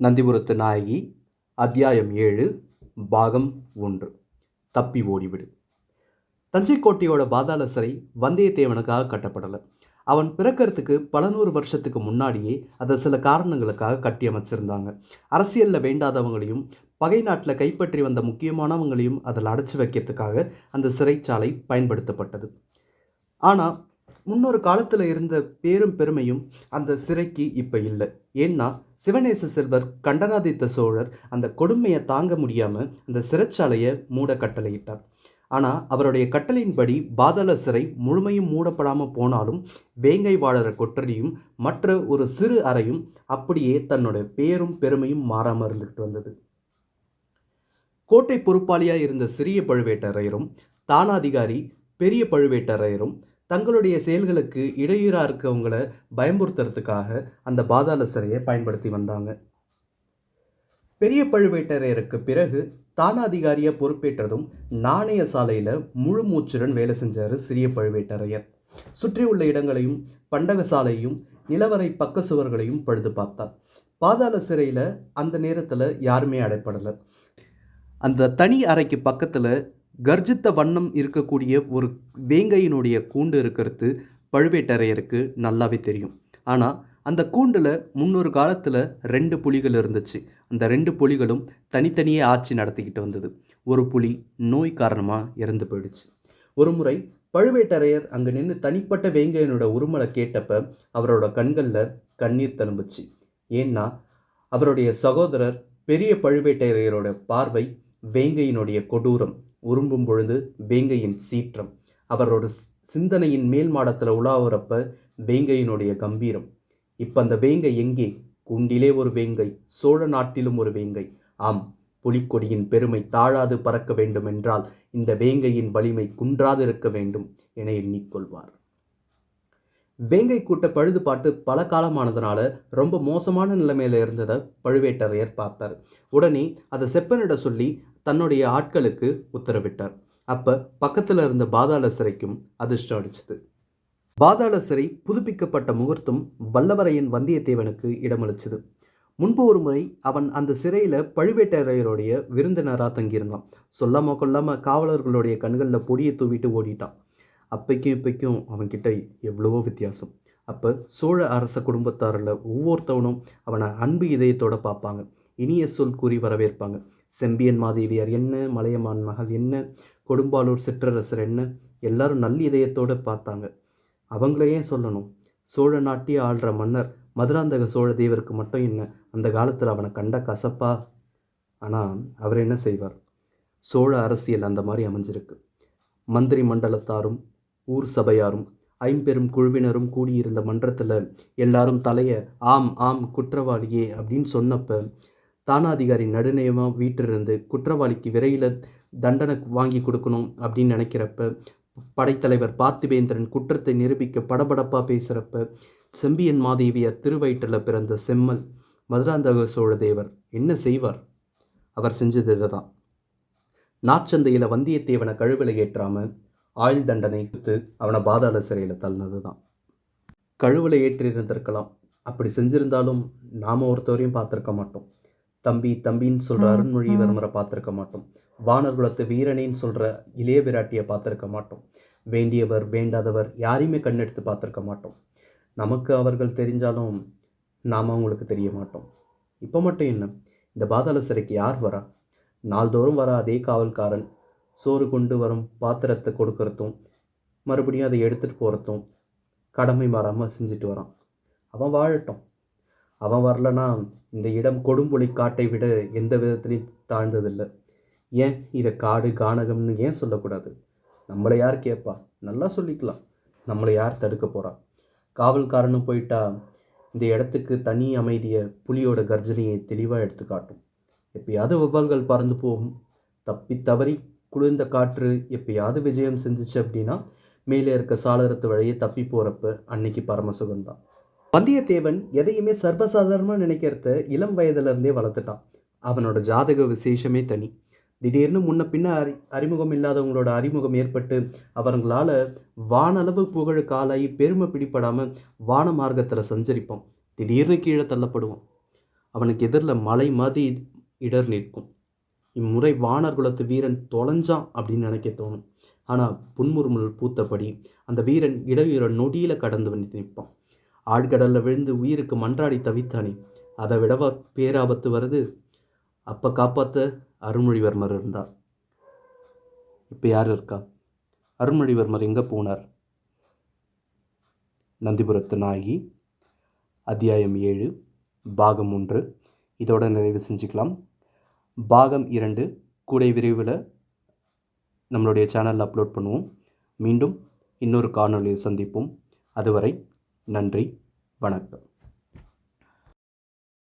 நந்திபுரத்து நாயகி அத்தியாயம் 7 பாகம் 1 தப்பி ஓடிவிடு. தஞ்சை கோட்டையோட பாதாள சிறை வந்தியத்தேவனுக்காக கட்டப்படலை. அவன் பிறக்கிறதுக்கு பல நூறு வருஷத்துக்கு முன்னாடியே அதை சில காரணங்களுக்காக கட்டி அமைச்சிருந்தாங்க. அரசியலில் வேண்டாதவங்களையும் பகை நாட்டில் கைப்பற்றி வந்த முக்கியமானவங்களையும் அதில் அடைச்சி வைக்கிறதுக்காக அந்த சிறைச்சாலை பயன்படுத்தப்பட்டது. ஆனால் முன்னொரு காலத்தில் இருந்த பேரும் பெருமையும் அந்த சிறைக்கு இப்போ இல்லை. ஏன்னா சிவநேச செல்வர் கண்டராதித்த சோழர் அந்த கொடுமையை தாங்க முடியாமல் அந்த சிறைச்சாலையை மூட கட்டளையிட்டார். ஆனால் அவருடைய கட்டளையின்படி பாதாள சிறை முழுமையும் மூடப்படாமல் போனாலும் வேங்கை வாழற கொற்றடியும் மற்ற ஒரு சிறு அறையும் அப்படியே தன்னோட பேரும் பெருமையும் மாறாமல் இருந்துகிட்டு வந்தது. கோட்டை பொறுப்பாளியாக இருந்த சிறிய பழுவேட்டரையரும் தானாதிகாரி பெரிய பழுவேட்டரையரும் தங்களுடைய செயல்களுக்கு இடையூறாக இருக்கவங்கள பயமுறுத்துறதுக்காக அந்த பாதாள சிறையை பயன்படுத்தி வந்தாங்க. பெரிய பழுவேட்டரையருக்கு பிறகு தானாதிகாரியாக பொறுப்பேற்றதும் நாணய சாலையில் முழு மூச்சுடன் வேலை செஞ்சார் சிறிய பழுவேட்டரையர். சுற்றி உள்ள இடங்களையும் பண்டக சாலையும் நிலவரை பக்க சுவர்களையும் பழுது பார்த்தார். பாதாள சிறையில் அந்த நேரத்தில் யாருமே அடைப்படலை. அந்த தனி அறைக்கு பக்கத்தில் கர்ஜித்த வண்ணம் இருக்கக்கூடிய ஒரு வேங்கையினுடைய கூண்டு இருக்கிறது பழுவேட்டரையருக்கு நல்லாவே தெரியும். ஆனால் அந்த கூண்டில் முன்னொரு காலத்தில் 2 புலிகள் இருந்துச்சு. அந்த 2 புலிகளும் தனித்தனியே ஆட்சி நடத்திக்கிட்டு வந்தது. ஒரு புலி நோய் காரணமாக இறந்து போயிடுச்சு. ஒரு முறை பழுவேட்டரையர் அங்கே நின்று தனிப்பட்ட வேங்கையனோட உருமலை கேட்டப்ப அவரோட கண்களில் கண்ணீர் தழும்புச்சு. ஏன்னா அவருடைய சகோதரர் பெரிய பழுவேட்டரையரோட பார்வை வேங்கையினுடைய கொடூரம், உரும்பும் பொழுது வேங்கையின் சீற்றம், அவரோட சிந்தனையின் மேல் மாடத்தில் உலாவுறப்ப வேங்கையினுடைய கம்பீரம். இப்போ அந்த வேங்கை எங்கே? குண்டிலே ஒரு வேங்கை, சோழ நாட்டிலும் ஒரு வேங்கை. ஆம், புலிக்கொடியின் பெருமை தாழாது பறக்க வேண்டும் என்றால் இந்த வேங்கையின் வலிமை குன்றாது இருக்க வேண்டும் என எண்ணிக்கொள்வார். வேங்கை கூட்ட பழுது பாட்டு பல காலமானதுனால ரொம்ப மோசமான நிலைமையில இருந்ததை பழுவேட்டரையர் பார்த்தார். உடனே அதை செப்பனிட சொல்லி தன்னுடைய ஆட்களுக்கு உத்தரவிட்டார். அப்ப பக்கத்துல இருந்த பாதாள சிறைக்கும் அதிர்ஷ்டம் அடிச்சது. பாதாள சிறை புதுப்பிக்கப்பட்ட முகூர்த்தம் வல்லவரையன் வந்தியத்தேவனுக்கு இடமளிச்சது. முன்பு ஒரு முறை அவன் அந்த சிறையில பழுவேட்டரையருடைய விருந்தினராக தங்கியிருந்தான். சொல்லாம கொல்லாம காவலர்களுடைய கண்களில் பொடியை தூவிட்டு ஓடிட்டான். அப்பைக்கும் இப்பைக்கும் அவன்கிட்ட எவ்வளவோ வித்தியாசம். அப்போ சோழ அரச குடும்பத்தாரில் ஒவ்வொருத்தவனும் அவனை அன்பு இதயத்தோட பார்ப்பாங்க, இனிய சொல் கூறி வரவேற்பாங்க. செம்பியன் மாதேவியார் என்ன, மலையமான் மகள் என்ன, கொடும்பாலூர் சிற்றரசர் என்ன, எல்லாரும் நல்ல இதயத்தோடு பார்த்தாங்க. அவங்களையே சொல்லணும், சோழ நாட்டிய ஆள்ற மன்னர் மதுராந்தக சோழ தேவருக்கு மட்டும் என்ன அந்த காலத்தில் அவனை கண்ட கசப்பா? ஆனால் அவர் என்ன செய்வார்? சோழ அரசியல் அந்த மாதிரி அமைஞ்சிருக்கு. மந்திரி மண்டலத்தாரும் ஊர் சபையாரும் ஐம்பெரும் குழுவினரும் கூடியிருந்த மன்றத்தில் எல்லாரும் தலைய ஆம் ஆம் குற்றவாளியே அப்படின்னு சொன்னப்ப தானாதிகாரி நடுநயமாக வீட்டிலிருந்து குற்றவாளிக்கு விரையில் தண்டனை வாங்கி கொடுக்கணும் அப்படின்னு நினைக்கிறப்ப, படைத்தலைவர் பார்த்திபேந்திரன் குற்றத்தை நிரூபிக்க படபடப்பாக பேசுகிறப்ப, செம்பியன் மாதேவியார் திருவயிற்றில் பிறந்த செம்மல் மதுராந்தக சோழ தேவர் என்ன செய்வார்? அவர் செஞ்சது இதுதான். நாச்சந்தையில் வந்தியத்தேவனை கழுவில் ஏற்றாம ஆயுள் தண்டனை கொடுத்து அவனை பாதாள சிறையில் தள்ளினது தான். கழுவில் ஏற்றிருந்திருக்கலாம். அப்படி செஞ்சிருந்தாலும் நாம ஒருத்தவரையும் பார்த்துருக்க மாட்டோம். தம்பி தம்பின்னு சொல்கிற அருண்மொழிவர்மரை பார்த்துருக்க மாட்டோம். வானர் குலத்து வீரனேன்னு சொல்கிற இளைய விராட்டியை பார்த்துருக்க மாட்டோம். வேண்டியவர் வேண்டாதவர் யாரையுமே கண்ணெடுத்து பார்த்துருக்க மாட்டோம். நமக்கு அவர்கள் தெரிஞ்சாலும் நாம் அவங்களுக்கு தெரிய மாட்டோம். இப்போ மட்டும் என்ன, இந்த பாதாள சிறைக்கு யார் வரா? நாள்தோறும் வர அதே காவல்காரன் சோறு கொண்டு வரும் பாத்திரத்தை கொடுக்கறதும் மறுபடியும் அதை எடுத்துகிட்டு போகிறதும் கடமை மாறாமல் செஞ்சுட்டு வரான். அவன் வாழட்டும். அவன் வரலனா இந்த இடம் கொடும்புலி காட்டை விட எந்த விதத்துலையும் தாழ்ந்ததில்லை. ஏன் இதை காடு கானகம்னு ஏன் சொல்லக்கூடாது? நம்மளை யார் கேட்பா? நல்லா சொல்லிக்கலாம். நம்மளை யார் தடுக்க போகிறா? காவல்காரனும் போயிட்டா இந்த இடத்துக்கு தனி அமைதியை புலியோட கர்ஜனையை தெளிவாக எடுத்து காட்டும். எப்பயாவது வௌவால்கள் பறந்து போகும். தப்பி தவறி குளிர்ந்த காற்று எப்பயாவது விஜயம் செஞ்சிச்சு அப்படின்னா மேலே இருக்க சாளரத்து வழியே தப்பி போகிறப்ப அன்னைக்கு பரமசுகம்தான். வந்தியத்தேவன் எதையுமே சர்வசாதாரணமாக நினைக்கிறத இளம் வயதிலிருந்தே வளர்த்துட்டான். அவனோட ஜாதக விசேஷமே தனி. திடீர்னு முன்ன பின்ன அறிமுகம் இல்லாதவங்களோட அறிமுகம் ஏற்பட்டு அவங்களால வானளவு புகழுக்கு ஆளாகி பெருமை பிடிப்படாமல் வான மார்க்கத்தில் சஞ்சரிப்போம். திடீர்னு கீழே தள்ளப்படுவோம். அவனுக்கு எதிரில் மலை மாதிரி இடர் நிற்கும். இம்முறை வானர் குலத்து வீரன் தொலைஞ்சான் அப்படின்னு நினைக்க தோணும். ஆனால் புன்முறுமுள் பூத்தபடி அந்த வீரன் இடையுற நொடியில் கடந்து வந்து நிற்பான். ஆழ்கடலில் விழுந்து உயிருக்கு மன்றாடி தவித்தானே, அதை விடவா பேராபத்து வருது? அப்போ காப்பாற்ற அருள்மொழிவர்மர் இருந்தார். இப்போ யார் இருக்கா? அருள்மொழிவர்மர் எங்கே போனார்? நந்திபுரத்து நாயகி, அத்தியாயம் 7, பாகம் 1 இதோட நிறைவு செஞ்சுக்கலாம். பாகம் 2 கூடை விரைவில் நம்மளுடைய சேனலில் அப்லோட் பண்ணுவோம். மீண்டும் இன்னொரு காணொளியில் சந்திப்போம். அதுவரை நன்றி, வணக்கம்.